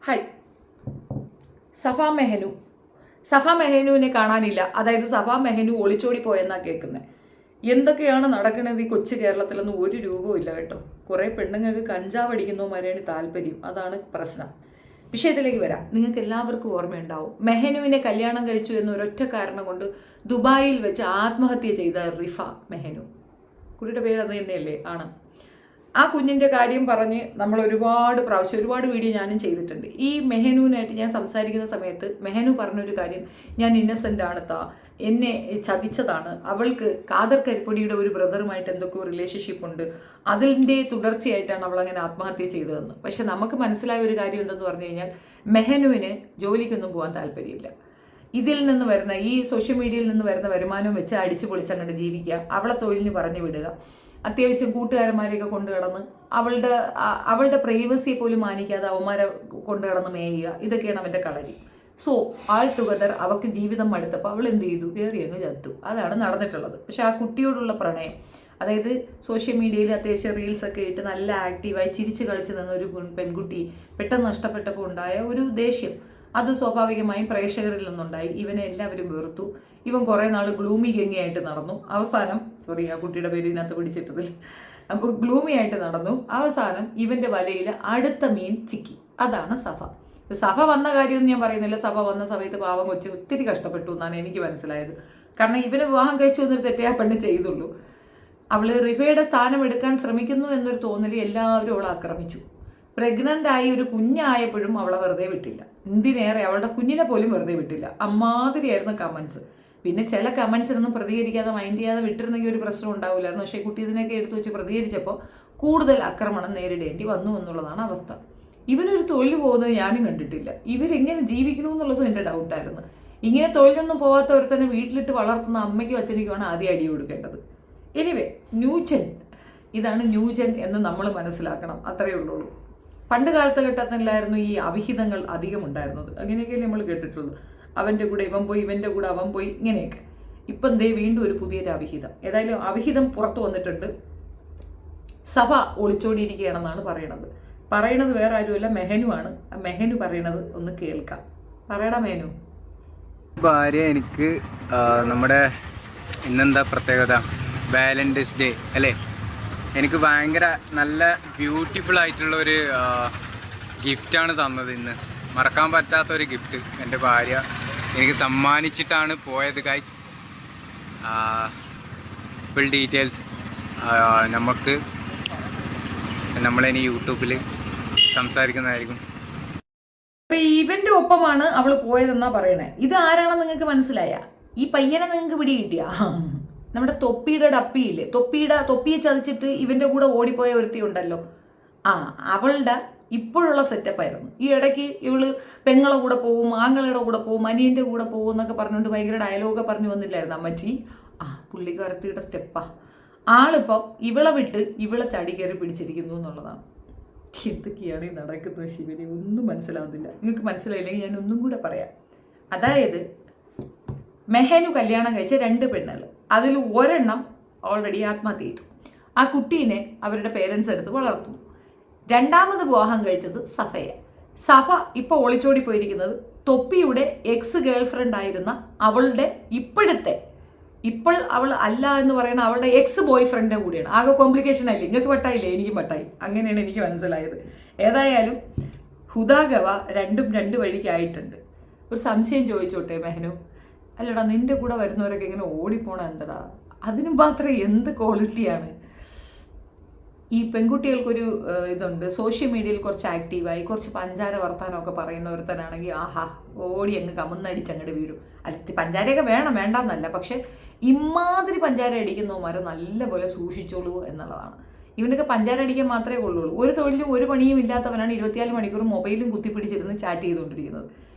Hi. സഫ മെഹനുവിനെ കാണാനില്ല. അതായത് സഫ മെഹനു ഒളിച്ചോടി പോയെന്നാണ് കേൾക്കുന്നത്. എന്തൊക്കെയാണ് നടക്കുന്നത് ഈ കൊച്ചു കേരളത്തിലൊന്നും ഒരു രൂപവും ഇല്ല കേട്ടോ. കുറേ പെണ്ണുങ്ങൾക്ക് കഞ്ചാവ് അടിക്കുന്നവന്മാരെയാണ് താല്പര്യം. അതാണ് പ്രശ്നം. വിഷയത്തിലേക്ക് വരാം. നിങ്ങൾക്ക് എല്ലാവർക്കും ഓർമ്മയുണ്ടാവും, മെഹനുവിനെ കല്യാണം കഴിച്ചു എന്നൊരൊറ്റ കാരണം കൊണ്ട് ദുബായിൽ വെച്ച് ആത്മഹത്യ ചെയ്ത റിഫ മെഹനു. കുട്ടിയുടെ പേര് അത് തന്നെയല്ലേ? ആണ്. ആ കുഞ്ഞിൻ്റെ കാര്യം പറഞ്ഞ് നമ്മൾ ഒരുപാട് വീഡിയോ ഞാനും ചെയ്തിട്ടുണ്ട്. ഈ മെഹനുവിനായിട്ട് ഞാൻ സംസാരിക്കുന്ന സമയത്ത് മെഹനു പറഞ്ഞൊരു കാര്യം, ഞാൻ ഇന്നസെൻ്റ് ആണ് എന്നെ ചതിച്ചതാണ്, അവൾക്ക് കാദർ കരിപ്പൊടിയുടെ ഒരു ബ്രദറുമായിട്ട് എന്തൊക്കെയോ റിലേഷൻഷിപ്പ് ഉണ്ട്, അതിൻ്റെ തുടർച്ചയായിട്ടാണ് അവൾ അങ്ങനെ ആത്മഹത്യ ചെയ്തതെന്ന്. പക്ഷെ നമുക്ക് മനസ്സിലായ ഒരു കാര്യം എന്തെന്ന് പറഞ്ഞു കഴിഞ്ഞാൽ, മെഹനുവിന് ജോലിക്കൊന്നും പോകാൻ താല്പര്യമില്ല. ഇതിൽ നിന്ന് വരുന്ന ഈ സോഷ്യൽ മീഡിയയിൽ നിന്ന് വരുന്ന വരുമാനവും വെച്ച് അടിച്ചു പൊളിച്ചങ്ങോട്ട് ജീവിക്കുക, അവളെ തൊഴിലിന് പറഞ്ഞു വിടുക, അത്യാവശ്യം കൂട്ടുകാരന്മാരെയൊക്കെ കൊണ്ടു കിടന്ന് അവളുടെ പ്രൈവസിയെ പോലും മാനിക്കാതെ അവന്മാരെ കൊണ്ടു കിടന്ന് മേയുക, ഇതൊക്കെയാണ് അവൻ്റെ കളരി. സോ ആൾ ടുഗദർ അവൾക്ക് ജീവിതം മടുത്തപ്പോൾ അവൾ എന്ത് ചെയ്തു? കയറി അങ്ങ് ചത്തു. അതാണ് നടന്നിട്ടുള്ളത്. പക്ഷെ ആ കുട്ടിയോടുള്ള പ്രണയം, അതായത് സോഷ്യൽ മീഡിയയിൽ അത്യാവശ്യം റീൽസൊക്കെ ഇട്ട് നല്ല ആക്റ്റീവായി ചിരിച്ച് കളിച്ച് നിന്ന ഒരു പെൺകുട്ടി പെട്ടെന്ന് നഷ്ടപ്പെട്ടപ്പോൾ ഉണ്ടായ ഒരു ദേഷ്യം, അത് സ്വാഭാവികമായും പ്രേക്ഷകരിൽ നിന്നുണ്ടായി. ഇവനെ എല്ലാവരും വെറുത്തു. ഇവൻ കുറേ നാൾ ഗ്ലൂമി ഗംഗയായിട്ട് നടന്നു. അവസാനം ആ കുട്ടിയുടെ പേര് ഇതിനകത്ത് പിടിച്ചിട്ടതിൽ, അപ്പോൾ ഗ്ലൂമി ആയിട്ട് നടന്നു. അവസാനം ഇവൻ്റെ വലയിൽ അടുത്ത മീൻ ചിക്കി. അതാണ് സഭ വന്ന കാര്യമൊന്നും ഞാൻ പറയുന്നില്ല. സഭ വന്ന സമയത്ത് പാവം കൊച്ച് ഒത്തിരി കഷ്ടപ്പെട്ടു എന്നാണ് എനിക്ക് മനസ്സിലായത്. കാരണം ഇവന് വിവാഹം കഴിച്ചു എന്നൊരു തെറ്റേ ആ പെണ്ണ് ചെയ്തുള്ളൂ. അവൾ റിഫയുടെ സ്ഥാനം എടുക്കാൻ ശ്രമിക്കുന്നു എന്നൊരു തോന്നൽ എല്ലാവരും അവളെ ആക്രമിച്ചു. പ്രഗ്നൻ്റ് ആയി ഒരു കുഞ്ഞായപ്പോഴും അവളെ വെറുതെ വിട്ടില്ല. എന്തിനേറെ അവളുടെ കുഞ്ഞിനെ പോലും വെറുതെ വിട്ടില്ല. അമ്മാതിരിയായിരുന്നു കമൻസ്. പിന്നെ ചില കമൻസിനൊന്നും പ്രതികരിക്കാതെ മൈൻഡ് ചെയ്യാതെ വിട്ടിരുന്നെങ്കിൽ ഒരു പ്രശ്നം ഉണ്ടാവില്ലായിരുന്നു. പക്ഷേ കുട്ടി ഇതിനൊക്കെ എടുത്തു വെച്ച് പ്രതികരിച്ചപ്പോൾ കൂടുതൽ ആക്രമണം നേരിടേണ്ടി വന്നു എന്നുള്ളതാണ് അവസ്ഥ. ഇവനൊരു തൊഴിൽ പോകുന്നത് ഞാനും കണ്ടിട്ടില്ല. ഇവരെങ്ങനെ ജീവിക്കണമെന്നുള്ളതും എൻ്റെ ഡൗട്ടായിരുന്നു. ഇങ്ങനെ തൊഴിലൊന്നും പോകാത്ത ഒരുത്തന്നെ വീട്ടിലിട്ട് വളർത്തുന്ന അമ്മയ്ക്കും അച്ഛനിക്കുമാണ് ആദ്യം അടി കൊടുക്കേണ്ടത്. എനിവേ, ന്യൂജൻ, ഇതാണ് ന്യൂജൻ എന്ന് നമ്മൾ മനസ്സിലാക്കണം. അത്രയേ ഉള്ളൂ. പണ്ട് കാലഘട്ടത്തിലായിരുന്നു ഈ അവിഹിതങ്ങൾ അധികം ഉണ്ടായിരുന്നത്. അങ്ങനെയൊക്കെയല്ലേ നമ്മൾ കേട്ടിട്ടുള്ളത്. അവൻ്റെ കൂടെ ഇവൻ പോയി, ഇവൻ്റെ കൂടെ അവൻ പോയി, ഇങ്ങനെയൊക്കെ. ഇപ്പം ദേ വീണ്ടും ഒരു പുതിയൊരു അവിഹിതം. ഏതായാലും അവിഹിതം പുറത്തു വന്നിട്ടുണ്ട്. സഭ ഒളിച്ചോടിയിരിക്കുകയാണെന്നാണ് പറയണത് വേറെ ആരുമല്ല, മെഹനുവാണ്. ആ മെഹനു പറയണത് ഒന്ന് കേൾക്കാം. പറയടാ മെഹനു. ഭാര്യ എനിക്ക് നമ്മുടെ ഇന്നെന്താ പ്രത്യേകത, വാലന്റൈൻസ് ഡേ അല്ലേ, എനിക്ക് ഭയങ്കര നല്ല ബ്യൂട്ടിഫുൾ ആയിട്ടുള്ള ഒരു ഗിഫ്റ്റാണ് തന്നത്. ഇന്ന് മറക്കാൻ പറ്റാത്ത ഒരു ഗിഫ്റ്റ് എൻ്റെ ഭാര്യ എനിക്ക് സമ്മാനിച്ചിട്ടാണ് പോയത് ഗൈസ്. ഫുൾ ഡീറ്റെയിൽസ് നമുക്ക് നമ്മളിനി യൂട്യൂബിൽ സംസാരിക്കുന്നതായിരിക്കും. ഇവന്റെ ഒപ്പമാണ് അവൾ പോയതെന്നാ പറയണേ. ഇത് ആരാണെന്ന് നിങ്ങൾക്ക് മനസ്സിലായ? ഈ പയ്യനെ നിങ്ങൾക്ക് പിടി കിട്ടിയ നമ്മുടെ തൊപ്പിയുടെ ഡപ്പിയില്ലേ, തൊപ്പിയെ ചതിച്ചിട്ട് ഇവന്റെ കൂടെ ഓടിപ്പോയ ഒരുത്തി ഉണ്ടല്ലോ, അവളുടെ ഇപ്പോഴുള്ള സെറ്റപ്പായിരുന്നു. ഈ ഇടയ്ക്ക് ഇവള് പെങ്ങളെ കൂടെ പോവും, ആങ്ങളുടെ കൂടെ പോവും, അനിയൻ്റെ കൂടെ പോവും എന്നൊക്കെ പറഞ്ഞുകൊണ്ട് ഭയങ്കര ഡയലോഗൊക്കെ പറഞ്ഞു വന്നില്ലായിരുന്നു അമ്മച്ചി. പുള്ളിക്കാരത്തിയുടെ സ്റ്റെപ്പാ. ആളിപ്പം ഇവളെ വിട്ട് ഇവളെ ചടി കയറി പിടിച്ചിരിക്കുന്നു എന്നുള്ളതാണ്. എന്തൊക്കെയാണ് ഈ നടക്കുന്നത് ശിവനെ? ഒന്നും മനസ്സിലാവുന്നില്ല. നിങ്ങൾക്ക് മനസ്സിലായില്ലെങ്കിൽ ഞാൻ ഒന്നും കൂടെ പറയാം. അതായത് മെഹനു കല്യാണം കഴിച്ച 2 പെണ്ണുകൾ, അതിൽ ഒരെണ്ണം ഓൾറെഡി ആത്മഹത്യ ചെയ്തു. ആ കുട്ടീനെ അവരുടെ പേരൻസ് എടുത്ത് വളർത്തുന്നു. രണ്ടാമത് വിവാഹം കഴിച്ചത് സഫയെ. സഫ ഇപ്പോൾ ഒളിച്ചോടി പോയിരിക്കുന്നത് തൊപ്പിയുടെ എക്സ് ഗേൾഫ്രണ്ട് ആയിരുന്ന അവളുടെ ഇപ്പോൾ അവൾ അല്ല എന്ന് പറയുന്ന അവളുടെ എക്സ് ബോയ് ഫ്രണ്ടിൻ്റെ കൂടെയാണ്. ആകെ കോംപ്ലിക്കേഷൻ ആയില്ലേ? നിങ്ങൾക്ക് പട്ടായില്ലേ? എനിക്കും പട്ടായി. അങ്ങനെയാണ് എനിക്ക് മനസ്സിലായത്. ഏതായാലും ഹുദാഗവ രണ്ടും 2 വഴിക്കായിട്ടുണ്ട്. ഒരു സംശയം ചോദിച്ചോട്ടെ മെഹനു, അല്ലടാ നിന്റെ കൂടെ വരുന്നവരൊക്കെ ഇങ്ങനെ ഓടിപ്പോണ എന്തടാ? അതിന് മാത്രം എന്ത് ക്വാളിറ്റിയാണ്? ഈ പെൺകുട്ടികൾക്കൊരു ഇതുണ്ട്, സോഷ്യൽ മീഡിയയിൽ കുറച്ച് ആക്റ്റീവായി കുറച്ച് പഞ്ചാര വർത്താനമൊക്കെ പറയുന്ന ഒരുത്തനാണെങ്കിൽ ഓടി അങ്ങ് കമന്നടിച്ചങ്ങോട്ട് വീഴും. അല്ല, പഞ്ചാരയൊക്കെ വേണ്ടെന്നല്ല, പക്ഷെ ഇമാതിരി പഞ്ചാര അടിക്കുന്നവന്മാർ നല്ലപോലെ സൂക്ഷിച്ചോളൂ എന്നുള്ളതാണ്. ഇവനൊക്കെ പഞ്ചാര അടിക്കാൻ മാത്രമേ കൊള്ളുള്ളൂ. ഒരു തൊഴിലും ഒരു പണിയും ഇല്ലാത്തവനാണ് 24 മണിക്കൂറും മൊബൈലും കുത്തിപ്പിടിച്ചിരുന്ന് ചാറ്റ് ചെയ്തുകൊണ്ടിരിക്കുന്നത്.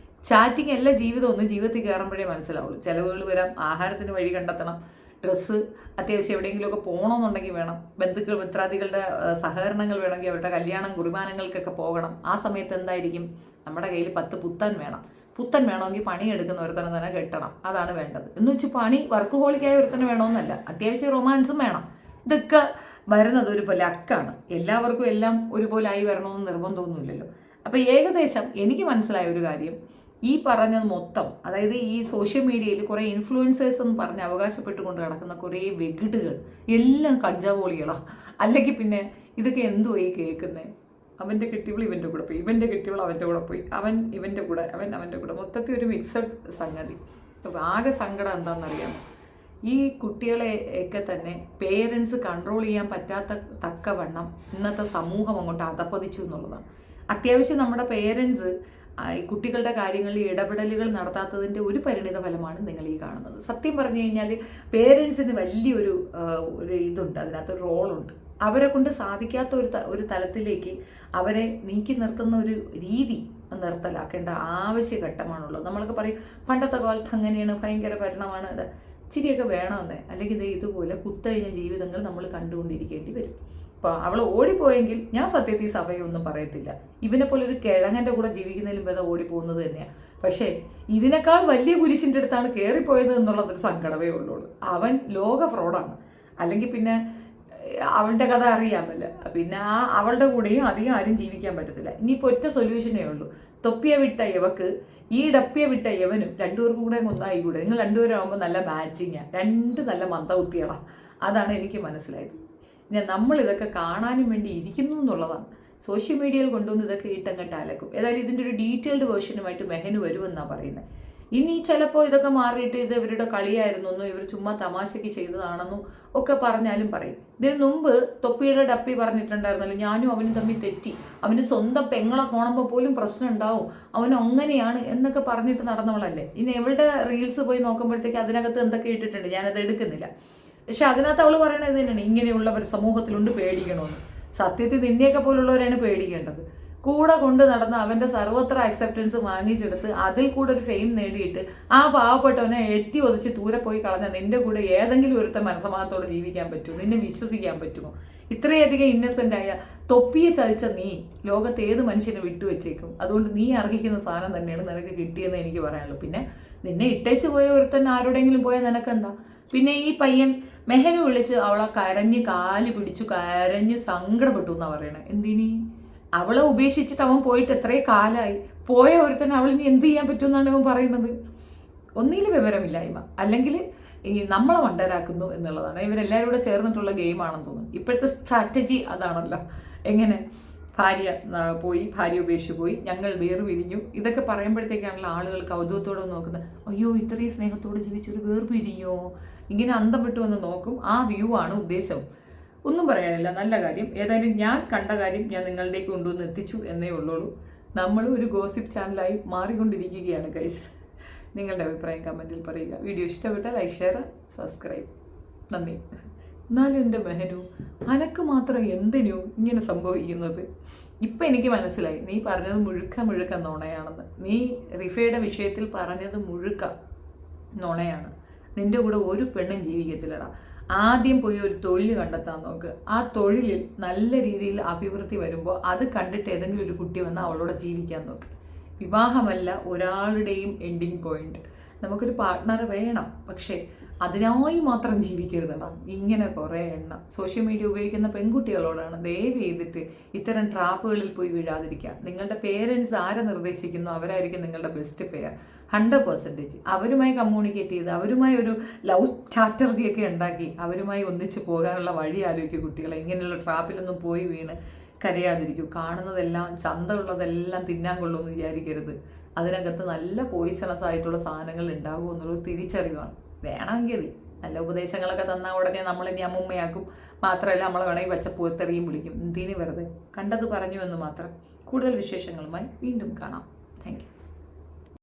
ചാറ്റിംഗ് അല്ല ജീവിതം. ഒന്ന് ജീവിതത്തിൽ കയറുമ്പോഴേ മനസ്സിലാവുള്ളൂ. ചിലവുകൾ വരാം, ആഹാരത്തിന് വഴി കണ്ടെത്തണം, ഡ്രസ്സ് അത്യാവശ്യം എവിടെയെങ്കിലുമൊക്കെ പോകണമെന്നുണ്ടെങ്കിൽ വേണം, ബന്ധുക്കൾ മിത്രാദികളുടെ സഹകരണങ്ങൾ വേണമെങ്കിൽ അവരുടെ കല്യാണം കുർബാനകൾക്കൊക്കെ പോകണം. ആ സമയത്ത് എന്തായിരിക്കും? നമ്മുടെ കയ്യിൽ 10 പുത്തൻ വേണമെങ്കിൽ പണിയെടുക്കുന്ന ഒരുത്തനെ തന്നെ കെട്ടണം. അതാണ് വേണ്ടത്. എന്ന് വെച്ച് പണി വർക്കുഹോളിക്കായ ഒരുത്തന്നെ വേണമെന്നല്ല, അത്യാവശ്യം റൊമാൻസും വേണം. ഇതൊക്കെ വരുന്നത് ഒരു ലക്കാണ്. എല്ലാവർക്കും എല്ലാം ഒരുപോലെ ആയി വരണമെന്ന് നിർബന്ധമൊന്നുമില്ലല്ലോ. അപ്പോൾ ഏകദേശം എനിക്ക് മനസ്സിലായ ഒരു കാര്യം, ഈ പറഞ്ഞത് മൊത്തം, അതായത് ഈ സോഷ്യൽ മീഡിയയിൽ കുറേ ഇൻഫ്ലുവൻസേഴ്സ് എന്ന് പറഞ്ഞ് അവകാശപ്പെട്ടുകൊണ്ട് നടക്കുന്ന കുറേ വെകിടുകൾ എല്ലാം കഞ്ചാവോളികളാണ്. അല്ലെങ്കിൽ പിന്നെ ഇതൊക്കെ എന്തുവാ ഈ കേൾക്കുന്നത്? അവൻ്റെ കെട്ടിയവൾ ഇവൻ്റെ കൂടെ പോയി, ഇവൻ്റെ കെട്ടിയവൾ അവൻ്റെ കൂടെ പോയി, അവൻ ഇവൻ്റെ കൂടെ, അവൻ അവൻ്റെ കൂടെ, മൊത്തത്തിൽ ഒരു മിക്സഡ് സംഗതി. അപ്പോൾ ആകെ സങ്കടം എന്താണെന്നറിയാമോ? ഈ കുട്ടികളെ ഒക്കെ തന്നെ പേരൻസ് കൺട്രോൾ ചെയ്യാൻ പറ്റാത്ത തക്കവണ്ണം ഇന്നത്തെ സമൂഹം അങ്ങോട്ട് അധപ്പതിച്ചു എന്നുള്ളതാണ്. അത്യാവശ്യം നമ്മുടെ പേരൻസ് ഈ കുട്ടികളുടെ കാര്യങ്ങളിൽ ഇടപെടലുകൾ നടത്താത്തതിൻ്റെ ഒരു പരിണിത ഫലമാണ് നിങ്ങൾ ഈ കാണുന്നത്. സത്യം പറഞ്ഞു കഴിഞ്ഞാൽ പേരൻസിന് വലിയൊരു ഇതുണ്ട്, അതിനകത്തൊരു റോളുണ്ട്. അവരെ കൊണ്ട് സാധിക്കാത്ത ഒരു തലത്തിലേക്ക് അവരെ നീക്കി നിർത്തുന്ന ഒരു രീതി നിർത്തലാക്കേണ്ട ആവശ്യഘട്ടമാണുള്ളത്. നമ്മളൊക്കെ പറയും പണ്ടത്തെ കാലത്ത് അങ്ങനെയാണ്, ഭയങ്കര ഭരണമാണ്, അത് ചിരിയൊക്കെ വേണമെന്നേ. അല്ലെങ്കിൽ ഇതുപോലെ കുത്തഴിഞ്ഞ ജീവിതങ്ങൾ നമ്മൾ കണ്ടുകൊണ്ടിരിക്കേണ്ടി വരും. അപ്പോൾ അവൾ ഓടിപ്പോയെങ്കിൽ ഞാൻ സത്യത്തിൽ സഭയൊന്നും പറയത്തില്ല. ഇവനെ പോലെ ഒരു കിഴങ്ങൻ്റെ കൂടെ ജീവിക്കുന്നതിലും ഭേദം ഓടിപ്പോകുന്നത് തന്നെയാണ്. പക്ഷേ ഇതിനേക്കാൾ വലിയ കുരിശിൻ്റെ അടുത്താണ് കയറിപ്പോയത് എന്നുള്ളതൊരു സങ്കടമേ ഉള്ളൂ. അവൻ ലോക ഫ്രോഡാണ്. അല്ലെങ്കിൽ പിന്നെ അവളുടെ കഥ അറിയാമല്ലോ, പിന്നെ അവളുടെ കൂടെയും അധികം ആരും ജീവിക്കാൻ പറ്റത്തില്ല. ഇനിയിപ്പോൾ ഒറ്റ സൊല്യൂഷനേ ഉള്ളൂ. തൊപ്പിയെ വിട്ട യവക്ക് ഈ ഡപ്പിയെ വിട്ട യവനും രണ്ടുപേർക്കും കൂടെ ഒന്നായി കൂടെ. നിങ്ങൾ രണ്ടുപേരും ആകുമ്പോൾ നല്ല മാച്ചിങ്ങാണ്, രണ്ട് നല്ല മന്ദബുദ്ധികളാണ്. അതാണ് എനിക്ക് മനസ്സിലായത്. പിന്നെ നമ്മളിതൊക്കെ കാണാനും വേണ്ടി ഇരിക്കുന്നു എന്നുള്ളതാണ്. സോഷ്യൽ മീഡിയയിൽ കൊണ്ടുവന്ന് ഇതൊക്കെ ഇട്ടങ്ങട്ട് അലക്കും. ഏതായാലും ഇതിൻ്റെ ഒരു ഡീറ്റെയിൽഡ് വേർഷനുമായിട്ട് മെഹനു വരുമെന്നാണ് പറയുന്നത്. ഇനി ചിലപ്പോൾ ഇതൊക്കെ മാറിയിട്ട് ഇത് ഇവരുടെ കളിയായിരുന്നെന്നും ഇവർ ചുമ്മാ തമാശയ്ക്ക് ചെയ്തതാണെന്നും ഒക്കെ പറഞ്ഞാലും പറയും. ഇതിന് മുമ്പ് തൊപ്പിയുടെ ഡപ്പി പറഞ്ഞിട്ടുണ്ടായിരുന്നല്ലോ, ഞാനും അവനും തമ്മിൽ തെറ്റി, അവന് സ്വന്തം പെങ്ങളെ കാണുമ്പോൾ പോലും പ്രശ്നം ഉണ്ടാവും, അവൻ അങ്ങനെയാണ് എന്നൊക്കെ പറഞ്ഞിട്ട് നടന്നവളല്ലേ. ഇനി എവളുടെ റീൽസ് പോയി നോക്കുമ്പോഴത്തേക്ക് അതിനകത്ത് എന്തൊക്കെ ഇട്ടിട്ടുണ്ട്, ഞാനത് എടുക്കുന്നില്ല. പക്ഷെ അതിനകത്ത് അവൾ പറയണത് ഇത് തന്നെയാണ്, ഇങ്ങനെയുള്ളവർ സമൂഹത്തിലുണ്ട്, പേടിക്കണമെന്ന്. സത്യത്തിൽ നിന്നെയൊക്കെ പോലുള്ളവരാണ് പേടിക്കേണ്ടത്. കൂടെ കൊണ്ട് നടന്ന് അവൻ്റെ സർവത്ര അക്സെപ്റ്റൻസ് വാങ്ങിച്ചെടുത്ത് അതിൽ കൂടെ ഒരു ഫെയിം നേടിയിട്ട് ആ പാവപ്പെട്ടവനെ എത്തി ഒതിച്ച് ദൂരെ പോയി കളഞ്ഞാൽ നിന്റെ കൂടെ ഏതെങ്കിലും ഒരുത്ത മനസ്സമാനത്തോടെ ജീവിക്കാൻ പറ്റുമോ? നിന്നെ വിശ്വസിക്കാൻ പറ്റുമോ? ഇത്രയധികം ഇന്നസെൻ്റ് ആയ തൊപ്പിയെ ചതിച്ച നീ ലോകത്ത് ഏത് മനുഷ്യനെ വിട്ടുവെച്ചേക്കും. അതുകൊണ്ട് നീ അർഹിക്കുന്ന സാധനം തന്നെയാണ് നിനക്ക് കിട്ടിയെന്ന് എനിക്ക് പറയാനുള്ളൂ. പിന്നെ നിന്നെ ഇട്ടേച്ച് പോയ ഒരുത്തൻ ആരോടെങ്കിലും പോയാൽ നിനക്കെന്താ? പിന്നെ ഈ പയ്യൻ മെഹനു വിളിച്ച് അവളെ കരഞ്ഞ് കാല് പിടിച്ചു കരഞ്ഞു സങ്കടപ്പെട്ടു എന്നാണ് പറയണേ. എന്തിനി? അവളെ ഉപേക്ഷിച്ചിട്ട് അവൻ പോയിട്ട് എത്രയും കാലമായി, പോയ ഒരുത്തന്നെ അവളിനി എന്ത് ചെയ്യാൻ പറ്റുമെന്നാണ് അവൻ പറയുന്നത്. ഒന്നിലും വിവരമില്ലായ്മ, അല്ലെങ്കിൽ ഈ നമ്മളെ മണ്ടരാക്കുന്നു എന്നുള്ളതാണ്. ഇവരെല്ലാവരും കൂടെ ചേർന്നിട്ടുള്ള ഗെയിമാണെന്ന് തോന്നുന്നു. ഇപ്പോഴത്തെ സ്ട്രാറ്റജി അതാണല്ലോ. എങ്ങനെ ഭാര്യ പോയി, ഭാര്യ ഉപേക്ഷിച്ച് പോയി, ഞങ്ങൾ വേർപിരിഞ്ഞു, ഇതൊക്കെ പറയുമ്പോഴത്തേക്കാണല്ലോ ആളുകൾ കൗതുകത്തോടെ നോക്കുന്നത്. അയ്യോ ഇത്രയും സ്നേഹത്തോടെ ജീവിച്ചൊരു വേർപിരിഞ്ഞോ, ഇങ്ങനെ അന്തം വിട്ടു എന്ന് നോക്കും. ആ വ്യൂ ആണ് ഉദ്ദേശം. ഒന്നും പറയാനില്ല, നല്ല കാര്യം. ഏതായാലും ഞാൻ കണ്ട കാര്യം ഞാൻ നിങ്ങളിലേക്ക് കൊണ്ടുവന്ന് എത്തിച്ചു എന്നേ ഉള്ളൂ. നമ്മൾ ഒരു ഗോസിപ്പ് ചാനലായി മാറിക്കൊണ്ടിരിക്കുകയാണ് ഗൈസ്. നിങ്ങളുടെ അഭിപ്രായം കമൻറ്റിൽ പറയുക. വീഡിയോ ഇഷ്ടപ്പെട്ടാൽ ലൈക്ക്, ഷെയർ, സബ്സ്ക്രൈബ്. നന്ദി. എന്നാലും എൻ്റെ മെഹനു, അനക്ക് മാത്രം എന്തിനു ഇങ്ങനെ സംഭവിക്കുന്നത്? ഇപ്പം എനിക്ക് മനസ്സിലായി, നീ പറഞ്ഞത് മുഴുക്ക നുണയാണെന്ന്. നീ റിഫയുടെ വിഷയത്തിൽ പറഞ്ഞത് മുഴുക്ക നുണയാണ്. നിൻ്റെ കൂടെ ഒരു പെണ്ണും ജീവിക്കത്തില്ലടാ. ആദ്യം പോയി ഒരു തൊഴിൽ കണ്ടെത്താൻ നോക്ക്. ആ തൊഴിലിൽ നല്ല രീതിയിൽ അഭിവൃദ്ധി വരുമ്പോൾ അത് കണ്ടിട്ട് ഏതെങ്കിലും ഒരു കുട്ടി വന്നാൽ അവളോട് ജീവിക്കാൻ നോക്ക്. വിവാഹമല്ല ഒരാളുടെയും എൻഡിങ് പോയിന്റ്. നമുക്കൊരു പാർട്ട്ണർ വേണം, പക്ഷേ അതിനായി മാത്രം ജീവിക്കരുതടാ. ഇങ്ങനെ കുറേ എണ്ണം സോഷ്യൽ മീഡിയ ഉപയോഗിക്കുന്ന പെൺകുട്ടികളോടാണ് ദയവ് ചെയ്തിട്ട് ഇത്തരം ട്രാപ്പുകളിൽ പോയി വീഴാതിരിക്കുക. നിങ്ങളുടെ പേരൻസ് ആരെ നിർദ്ദേശിക്കുന്നു അവരായിരിക്കും നിങ്ങളുടെ ബെസ്റ്റ് പെയർ 100%. അവരുമായി കമ്മ്യൂണിക്കേറ്റ് ചെയ്ത് അവരുമായി ഒരു ലവ് സ്ട്രാറ്റജിയൊക്കെ ഉണ്ടാക്കി അവരുമായി ഒന്നിച്ച് പോകാനുള്ള വഴി ആലോചിക്കുക കുട്ടികളെ. ഇങ്ങനെയുള്ള ട്രാപ്പിലൊന്നും പോയി വീണ് കരയാതിരിക്കും. കാണുന്നതെല്ലാം ചന്തമുള്ളതെല്ലാം തിന്നാൻ കൊള്ളുമെന്ന് വിചാരിക്കരുത്. അതിനകത്ത് നല്ല പോയിസണസ് ആയിട്ടുള്ള സാധനങ്ങൾ ഉണ്ടാകും എന്നുള്ളത് തിരിച്ചറിവാണ്. വേണമെങ്കിൽ നല്ല ഉപദേശങ്ങളൊക്കെ തന്നാൽ ഉടനെ നമ്മളിനി അമ്മുമ്മയാക്കും. മാത്രമല്ല നമ്മളെ വേണമെങ്കിൽ പച്ച പൂത്തെറിയും വിളിക്കും. എന്തിനു വെറുതെ? കണ്ടത് പറഞ്ഞു എന്ന് മാത്രം. കൂടുതൽ വിശേഷങ്ങളുമായി വീണ്ടും കാണാം. Thank you.